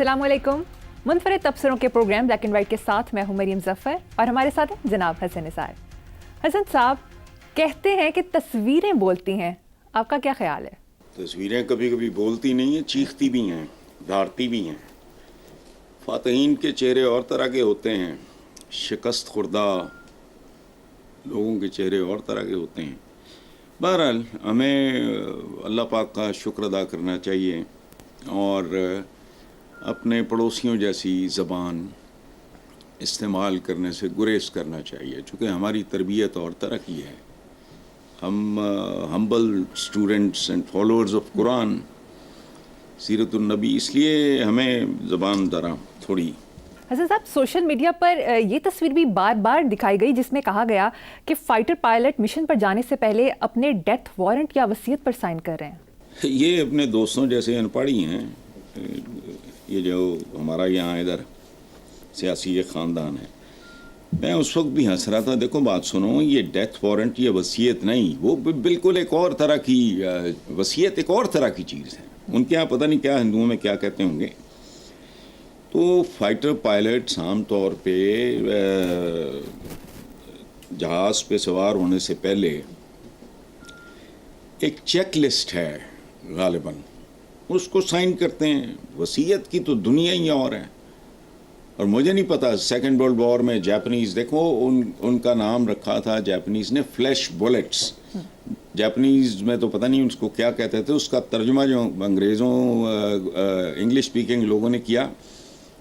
अस्सलाम वालेकुम। मुनफरिद तबसरों के प्रोग्राम ब्लैक एंड वाइट के साथ मैं हूं मरियम जफ़र और हमारे साथ हैं जनाब हसन निसार। हसन साहब, कहते हैं कि तस्वीरें बोलती हैं, आपका क्या ख्याल है? तस्वीरें कभी कभी बोलती नहीं हैं, चीखती भी हैं, धारती भी हैं। फ़ातहीन के चेहरे और तरह के होते हैं, शिकस्त खुर्दा लोगों के चेहरे और तरह के होते हैं। बहरहाल हमें अल्लाह पाक का शुक्र अदा करना चाहिए और अपने पड़ोसियों जैसी ज़बान इस्तेमाल करने से गुरेज करना चाहिए, चूँकि हमारी तरबियत और तरह की है। हम humble students and followers of Quran सीरतुन नबी, इसलिए हमें ज़बान ज़रा थोड़ी। हसन साहब, सोशल मीडिया पर ये तस्वीर भी बार बार दिखाई गई जिसमें कहा गया कि फाइटर पायलट मिशन पर जाने से पहले अपने डेथ वारंट या वसीयत पर साइन कर रहे हैं। ये अपने दोस्तों जैसे अनपढ़ी हैं। ये जो हमारा यहाँ इधर सियासी ये ख़ानदान है, मैं उस वक्त भी हंस रहा था। देखो बात सुनो, ये डेथ वारंट या वसीयत नहीं, वो बिल्कुल एक और तरह की वसीयत एक और तरह की चीज़ है। उनके यहाँ पता नहीं क्या हिंदुओं में क्या कहते होंगे। तो फाइटर पायलट्स आम तौर पे जहाज़ पे सवार होने से पहले एक चेक लिस्ट है गालिबन, उसको साइन करते हैं। वसीयत की तो दुनिया ही और है। और मुझे नहीं पता, सेकेंड वर्ल्ड वॉर में जापानीज़, देखो उनका नाम रखा था जापानीज़ ने फ्लैश बुलेट्स। जापानीज़ में तो पता नहीं उसको क्या कहते थे, उसका तर्जुमा जो अंग्रेज़ों इंग्लिश स्पीकिंग लोगों ने किया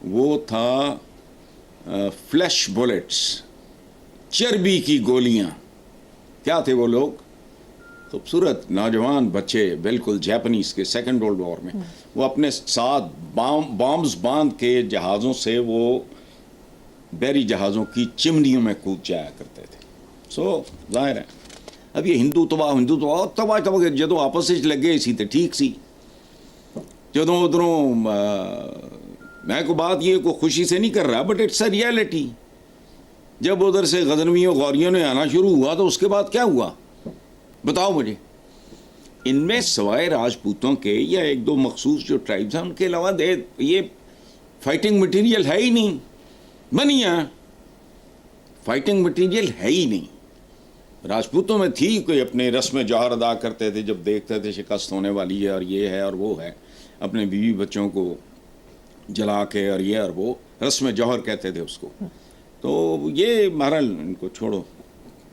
वो था फ्लैश बुलेट्स, चर्बी की गोलियां। क्या थे वो लोग? खूबसूरत नौजवान बच्चे, बिल्कुल जापानीज़ के सेकेंड वर्ल्ड वॉर में। वो अपने साथ बॉम्ब्स बांध के जहाज़ों से वो बहरी जहाज़ों की चिमनियों में कूद जाया करते थे। सो जाहिर है अब ये हिंदू तबाह जदों आपस में लगे इसी तो ठीक सी, जदों उधरों मैं को बात ये को खुशी से नहीं कर रहा, बट इट्स अ रियलिटी। जब उधर से गजनवियों गौरियों ने आना शुरू हुआ तो उसके बाद क्या हुआ बताओ मुझे। इनमें सवाए राजपूतों के या एक दो मखसूस जो ट्राइब्स हैं, उनके अलावा ये फाइटिंग मटेरियल है ही नहीं। बनिया फाइटिंग मटेरियल है ही नहीं। राजपूतों में थी, कोई अपने रस्म जौहर अदा करते थे जब देखते थे शिकस्त होने वाली है और ये है और वो है, अपने बीवी बच्चों को जला के और ये और वो, रस्म जौहर कहते थे उसको। तो ये बहरहाल इनको छोड़ो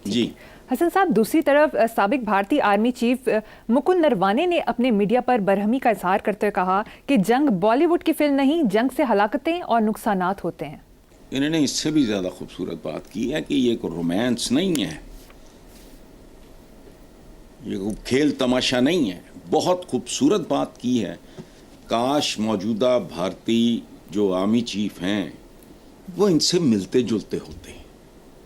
जी। हसन साहब, दूसरी तरफ साबिक भारतीय आर्मी चीफ मुकुंद नरवाने ने अपने मीडिया पर बरहमी का इजहार करते हुए कहा कि जंग बॉलीवुड की फिल्म नहीं, जंग से हलाकतें और नुकसानात होते हैं। इन्होंने इससे भी ज़्यादा खूबसूरत बात की है कि ये कोई रोमांस नहीं है, ये कोई खेल तमाशा नहीं है। बहुत खूबसूरत बात की है। काश मौजूदा भारतीय जो आर्मी चीफ हैं वो इनसे मिलते जुलते होते।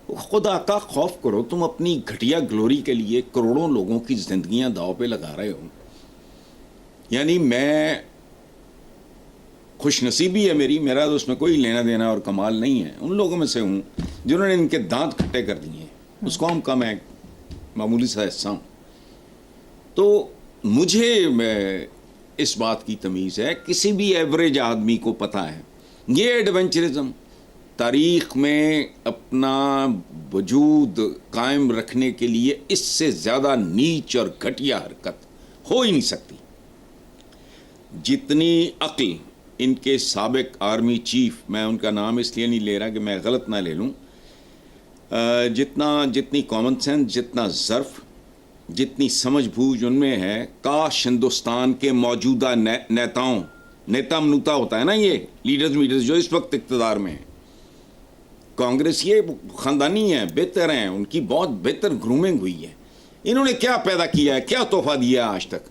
खुदा का खौफ करो, तुम अपनी घटिया ग्लोरी के लिए करोड़ों लोगों की जिंदगियां दांव पे लगा रहे हो। यानी मैं खुशनसीबी है मेरा तो उसमें कोई लेना देना और कमाल नहीं है। उन लोगों में से हूँ जिन्होंने इनके दांत खट्टे कर दिए, उस कौम का मैं मामूली सा हिस्सा हूँ। तो मुझे इस बात की तमीज़ है, किसी भी एवरेज आदमी को पता है ये एडवेंचरिज्म तारीख़ में अपना वजूद कायम रखने के लिए इससे ज़्यादा नीच और घटिया हरकत हो ही नहीं सकती। जितनी अक्ल इनके साबिक आर्मी चीफ, मैं उनका नाम इसलिए नहीं ले रहा कि मैं गलत ना ले लूँ, जितनी कॉमन सेंस, जितना ज़र्फ़, जितनी समझ बूझ उनमें है, काश हिंदुस्तान के मौजूदा नेता मनुता होता है ना, ये लीडर्स जो इस वक्त इक़्तिदार में है, कांग्रेस ये ख़ानदानी है, बेहतर हैं, उनकी बहुत बेहतर ग्रूमिंग हुई है। इन्होंने क्या पैदा किया है, क्या तोहफा दिया आज तक?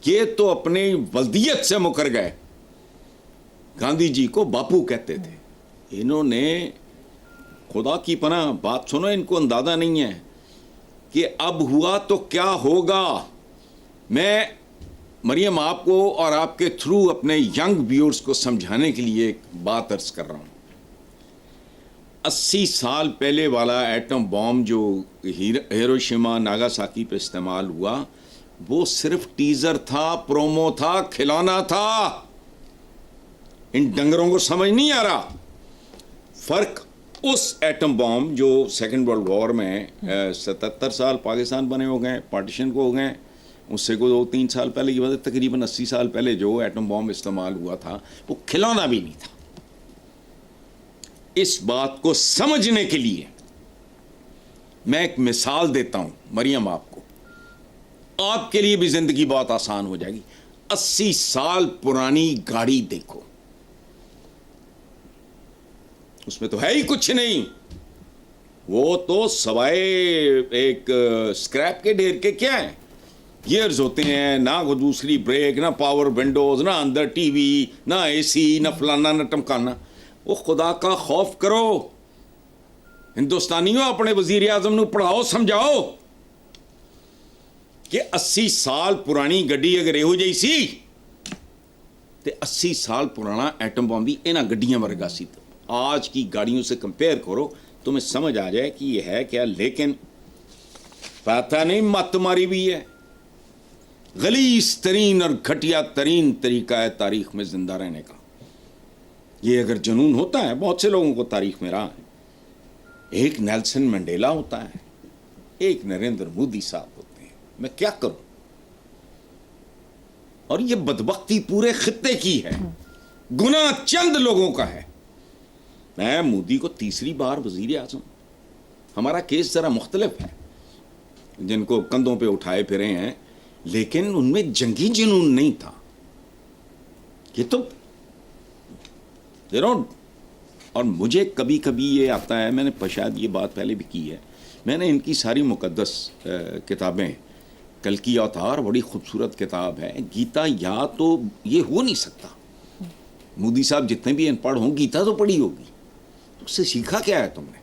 ये तो अपनी वल्दियत से मुकर गए। गांधी जी को बापू कहते थे। इन्होंने, खुदा की पनाह बात सुनो, इनको अंदाज़ा नहीं है कि अब हुआ तो क्या होगा। मैं मरियम आपको और आपके थ्रू अपने यंग व्यूअर्स को समझाने के लिए एक बात अर्ज कर रहा हूँ। 80 साल पहले वाला एटम बॉम्ब जो हिरोशिमा नागासाकी पे इस्तेमाल हुआ, वो सिर्फ टीजर था, प्रोमो था, खिलौना था। इन डंगरों को समझ नहीं आ रहा फर्क उस एटम बॉम्ब जो सेकेंड वर्ल्ड वॉर में 77 साल पाकिस्तान बने हो गए, पार्टीशन को हो गए, उससे को 2-3 साल पहले की बात है, तकरीबन 80 साल पहले जो एटम बॉम्ब इस्तेमाल हुआ था वो खिलौना भी नहीं था। इस बात को समझने के लिए मैं एक मिसाल देता हूं मरियम, आपके लिए भी जिंदगी बहुत आसान हो जाएगी। 80 साल पुरानी गाड़ी देखो, उसमें तो है ही कुछ नहीं, वो तो सवाए एक स्क्रैप के ढेर के क्या है, गियर्स होते हैं ना, को दूसरी ब्रेक ना, पावर विंडोज ना, अंदर टीवी ना, एसी ना, फलाना ना टमकाना। वो खुदा का खौफ करो, हिंदुस्तानियों अपने वजीर आजम नूं पढ़ाओ समझाओ कि 80 साल पुरानी गड्डी अगर ਇਹੋ ਜਿਹੀ ਸੀ ਤੇ 80 साल पुराना एटम बॉम्ब भी इन्हां गड्डियां वर्गा सी। आज की गाड़ियों से कंपेयर करो तुम्हें समझ आ जाए कि ये है क्या। लेकिन पता नहीं मत मारी भी है, गलीस तरीन और घटिया तरीन तरीका है तारीख में जिंदा रहने का। ये अगर जुनून होता है, बहुत से लोगों को तारीख में रहा है, एक नेल्सन मंडेला होता है, एक नरेंद्र मोदी साहब होते हैं, मैं क्या करूं। और ये बदबख्ती पूरे खित्ते की है, गुनाह चंद लोगों का है। मैं मोदी को तीसरी बार वजीर आजम, हमारा केस जरा मुख्तलिफ है, जिनको कंधों पे उठाए फिरे हैं, लेकिन उनमें जंगी जुनून नहीं था। ये तो और मुझे कभी कभी ये आता है, मैंने शायद ये बात पहले भी की है, मैंने इनकी सारी मुकद्दस किताबें, कल की अवतार बड़ी खूबसूरत किताब है, गीता या तो ये हो नहीं सकता। मोदी साहब जितने भी अनपढ़ हों, गीता तो पढ़ी होगी, उससे सीखा क्या है तुमने।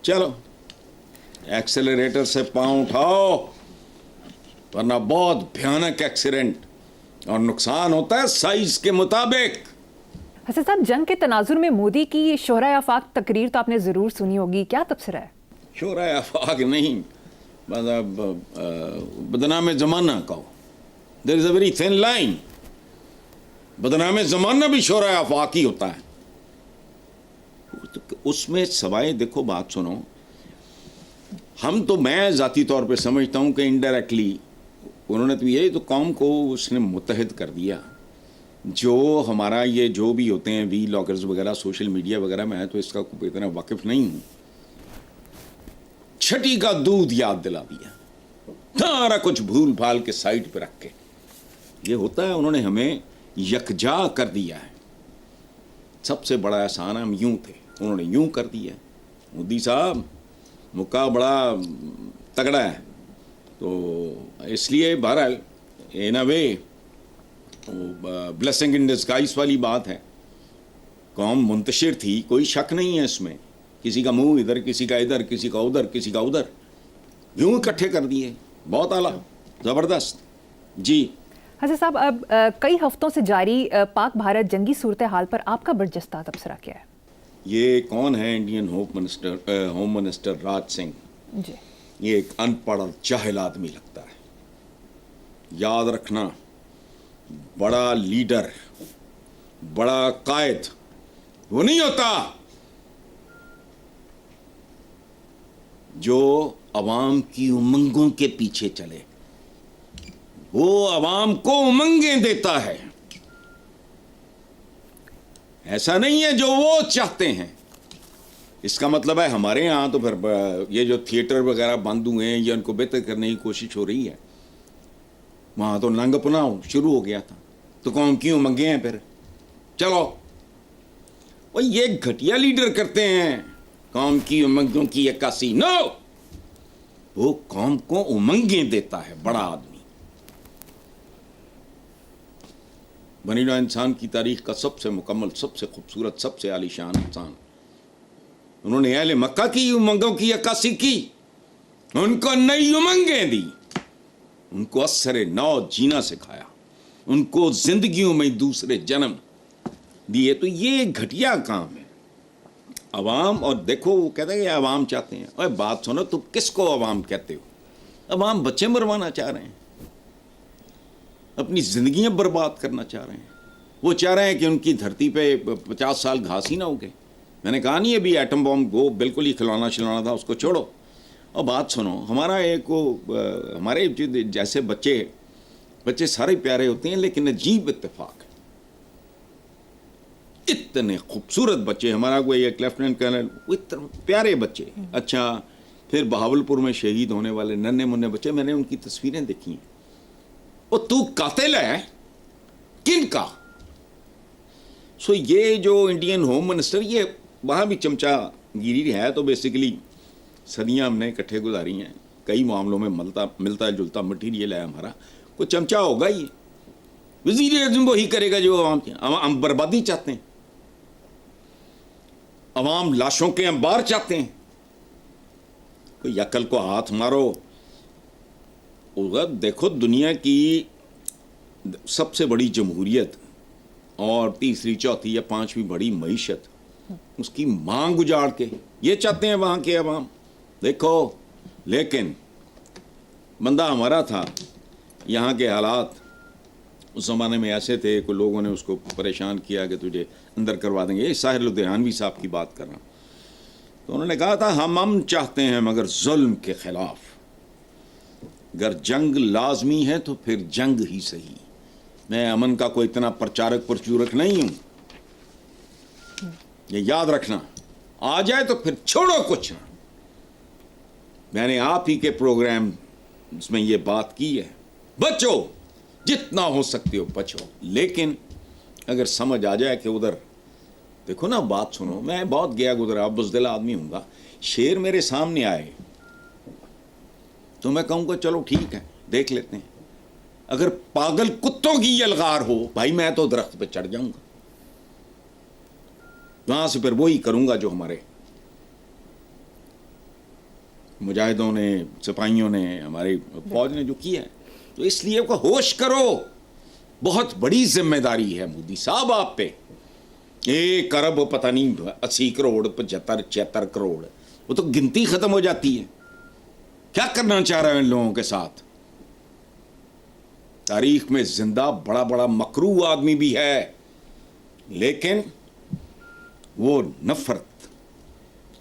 चलो एक्सेलरेटर से पांव उठाओ, वरना बहुत भयानक एक्सीडेंट और नुकसान होता है साइज के मुताबिक। हसन साहब, जंग के तनाजुर में मोदी की शोहरा आफाक तकरीर तो आपने ज़रूर सुनी होगी, क्या तबसरा है? शोहरा आफाक नहीं, मतलब बदनाम ज़माना कहो, there is a very thin line. बदनाम ज़माना भी शोहरा आफाक ही होता है। उसमें सवाए देखो, बात सुनो, हम तो, मैं ज़ाती तौर पे समझता हूँ कि इनडायरेक्टली उन्होंने तो यही तो कौम को उसने मुत्तहिद कर दिया। जो हमारा ये जो भी होते हैं वी लॉगर्स वगैरह, सोशल मीडिया वगैरह, मैं तो इसका कोई इतना वाकिफ नहीं हूँ। छठी का दूध याद दिला दिया, सारा कुछ भूल भाल के साइड पे रख के, ये होता है उन्होंने हमें यकजा कर दिया है। सबसे बड़ा एहसान हम यूं थे, उन्होंने यूं कर दिया। मोदी साहब मुक्का बड़ा तगड़ा है, तो इसलिए बहरहाल इन अ वे ब्लेसिंग इन डिस्गाइज वाली बात है। कौम मुंतशिर थी, कोई शक नहीं है इसमें, किसी का मुंह इधर, किसी का इधर, किसी का उधर, किसी का उधर, यूं इकट्ठे कर दिए। बहुत आला, ज़बरदस्त जी। हसन साहब, अब कई हफ्तों से जारी पाक भारत जंगी सूरत हाल पर आपका बर्जस्ता तबसरा क्या है? ये कौन है? Indian home minister Raj Singh ji. ये एक अनपढ़ और जाहिल आदमी लगता है। याद रखना, बड़ा लीडर, बड़ा कायद वो नहीं होता जो अवाम की उमंगों के पीछे चले, वो अवाम को उमंगें देता है। ऐसा नहीं है जो वो चाहते हैं। इसका मतलब है हमारे यहाँ तो फिर ये जो थिएटर वगैरह बंद हुए हैं, ये उनको बेहतर करने की कोशिश हो रही है। वहाँ तो नंगपना शुरू हो गया था, तो कौन क्यों मंगे हैं फिर? चलो वो ये घटिया लीडर करते हैं कौम की उमंगों की अक्कासी। नो, वो कौम को उमंगें देता है बड़ा आदमी। बनी नौ इंसान की तारीख का सबसे मुकम्मल, सबसे खूबसूरत, सबसे आलीशान इंसान। उन्होंने अहले मक्का की उमंगों की अक्कासी की, उनको नई उमंगें दी, उनको असरे नौ जीना सिखाया, उनको जिंदगियों में दूसरे जन्म दिए। तो ये घटिया काम है अवाम। और देखो वो कहते हैं कि अवाम चाहते हैं, और बात सुनो, तुम किसको अवाम कहते हो? अवाम बच्चे मरवाना चाह रहे हैं, अपनी जिंदगियां बर्बाद करना चाह रहे हैं। وہ چاہ رہے ہیں کہ ان کی دھرتی پہ 50 سال گھاس ہی نہ اگے. میں نے کہا نہیں ابھی ایٹم بم وہ بالکل ہی کھلونا شلونا تھا, اس کو چھوڑو. اور بات سنو, ہمارا ایک ہمارے جیسے بچے سارے پیارے ہوتے ہیں, لیکن عجیب اتفاق ہے, اتنے خوبصورت بچے. ہمارا کوئی ایک لیفٹیننٹ کرنل, اتنے پیارے بچے. اچھا پھر بہاولپور میں شہید ہونے والے ننھے منھے بچے, میں نے ان کی تصویریں دیکھی ہیں. اور تو قاتل ہے کن کا؟ سو یہ جو انڈین ہوم منسٹر, یہ وہاں بھی چمچا گیری ہے. تو بیسیکلی صدیاں ہم نے اکٹھے گزاری ہیں, کئی معاملوں میں ملتا جلتا مٹیریل ہے ہمارا. کوئی چمچا ہوگا ہی, وزیر اعظم وہی کرے گا جو ہم بربادی چاہتے ہیں, عوام لاشوں کے انبار چاہتے ہیں. کوئی عقل کو ہاتھ مارو. دیکھو دنیا کی سب سے بڑی جمہوریت اور تیسری چوتھی یا پانچویں بڑی معیشت, اس کی مانگ اجاڑ کے یہ چاہتے ہیں وہاں کے عوام. دیکھو لیکن بندہ ہمارا تھا, یہاں کے حالات اس زمانے میں ایسے تھے کہ لوگوں نے اس کو پریشان کیا کہ تجھے اندر کروا دیں گے. ساحر لدھیانوی صاحب کی بات کر رہا ہوں. تو انہوں نے کہا تھا ہم امن چاہتے ہیں مگر ظلم کے خلاف. اگر جنگ لازمی ہے تو پھر جنگ ہی صحیح. میں امن کا کوئی اتنا پرچارک پرچورک نہیں ہوں, یہ یاد رکھنا. آ جائے تو پھر چھوڑو کچھ نہ. میں نے آپ ہی کے پروگرام اس میں یہ بات کی ہے, بچو جتنا ہو سکتے ہو بچو. لیکن اگر سمجھ آ جائے کہ ادھر دیکھو نا, بات سنو, میں بہت گیا گزرا بزدل آدمی ہوں گا. شیر میرے سامنے آئے تو میں کہوں گا چلو ٹھیک ہے دیکھ لیتے ہیں. اگر پاگل کتوں کی یلغار ہو بھائی, میں تو درخت پہ چڑھ جاؤں گا. وہاں سے پھر وہی کروں گا جو ہمارے مجاہدوں نے, سپاہیوں نے, ہماری فوج نے جو کیا ہے. تو اس لیے کو ہوش کرو, بہت بڑی ذمہ داری ہے مودی صاحب آپ پہ. 1 ارب پتہ نہیں 80 کروڑ 75 76 کروڑ, وہ تو گنتی ختم ہو جاتی ہے. کیا کرنا چاہ رہے ہیں ان لوگوں کے ساتھ؟ تاریخ میں زندہ بڑا بڑا مکروہ آدمی بھی ہے, لیکن وہ نفرت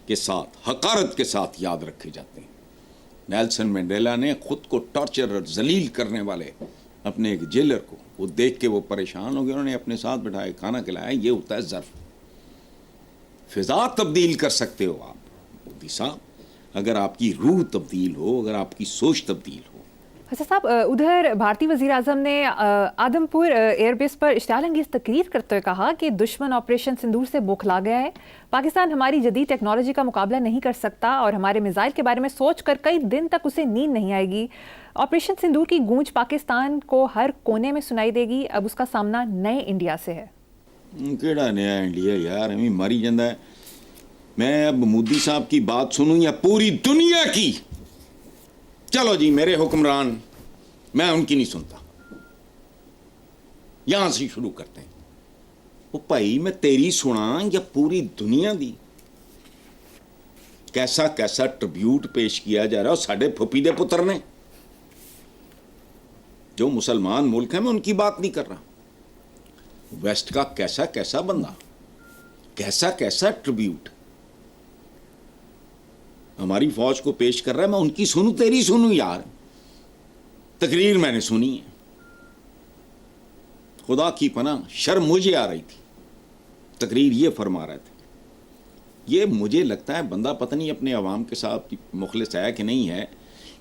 کے ساتھ, حقارت کے ساتھ یاد رکھے جاتے ہیں. نیلسن منڈیلا نے خود کو ٹارچر اور ذلیل کرنے والے اپنے ایک جیلر کو وہ دیکھ کے وہ پریشان ہو گئے, انہوں نے اپنے ساتھ بٹھائے, کھانا کھلایا. یہ ہوتا ہے ظرف. فضا تبدیل کر سکتے ہو آپ مودی صاحب اگر آپ کی روح تبدیل ہو, اگر آپ کی سوچ تبدیل ہو. حسن صاحب, ادھر بھارتی وزیر اعظم نے آدم پور ایئر بیس پر اشتعال انگیز تقریر کرتے ہوئے کہا کہ دشمن آپریشن سندور سے بوکھلا گیا ہے. پاکستان ہماری جدید ٹیکنالوجی کا مقابلہ نہیں کر سکتا اور ہمارے میزائل کے بارے میں سوچ کر کئی دن تک اسے نیند نہیں آئے گی. آپریشن سندور کی گونج پاکستان کو ہر کونے میں سنائی دے گی. اب اس کا سامنا نئے انڈیا سے ہے. کیڑا نیا انڈیا یار, ہمیں ماری جاندہ ہے. میں اب مودی صاحب کی بات سنوں یا پوری دنیا کی؟ چلو جی میرے حکمران, میں ان کی نہیں سنتا. یہاں سے شروع کرتے ہیں. وہ بھائی میں تیری سنا یا پوری دنیا دی؟ کیسا کیسا ٹریبیوٹ پیش کیا جا رہا ہے ساڈے پھپھی دے پتر نے. جو مسلمان ملک ہیں میں ان کی بات نہیں کر رہا. ویسٹ کا کیسا کیسا بندہ, کیسا کیسا ٹریبیوٹ ہماری فوج کو پیش کر رہا ہے. میں ان کی سنوں تیری سنوں یار؟ تقریر میں نے سنی ہے, خدا کی پناہ شرم مجھے آ رہی تھی. تقریر یہ فرما رہے تھے. یہ مجھے لگتا ہے بندہ پتہ نہیں اپنے عوام کے ساتھ مخلص ہے کہ نہیں ہے.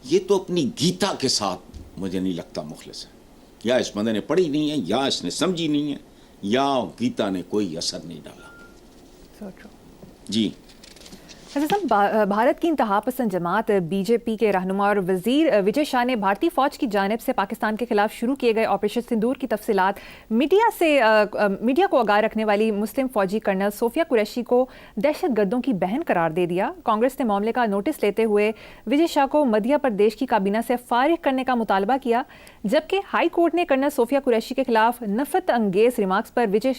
یہ تو اپنی گیتا کے ساتھ مجھے نہیں لگتا مخلص ہے. یا اس بندے نے پڑھی نہیں ہے, یا اس نے سمجھی نہیں ہے, یا گیتا نے کوئی اثر نہیں ڈالا. جی بھارت کی انتہا پسند جماعت بی جے پی کے رہنما اور وزیر وجے شاہ نے بھارتی فوج کی جانب سے پاکستان کے خلاف شروع کیے گئے آپریشن سندور کی تفصیلات میڈیا کو آگاہ رکھنے والی مسلم فوجی کرنل صوفیہ قریشی کو دہشت گردوں کی بہن قرار دے دیا. کانگریس نے معاملے کا نوٹس لیتے ہوئے وجے شاہ کو مدھیہ پردیش کی کابینہ سے فارغ کرنے کا مطالبہ کیا, جبکہ ہائی کورٹ نے کرنل صوفیہ قریشی کے خلاف نفرت انگیز ریمارکس پر وجے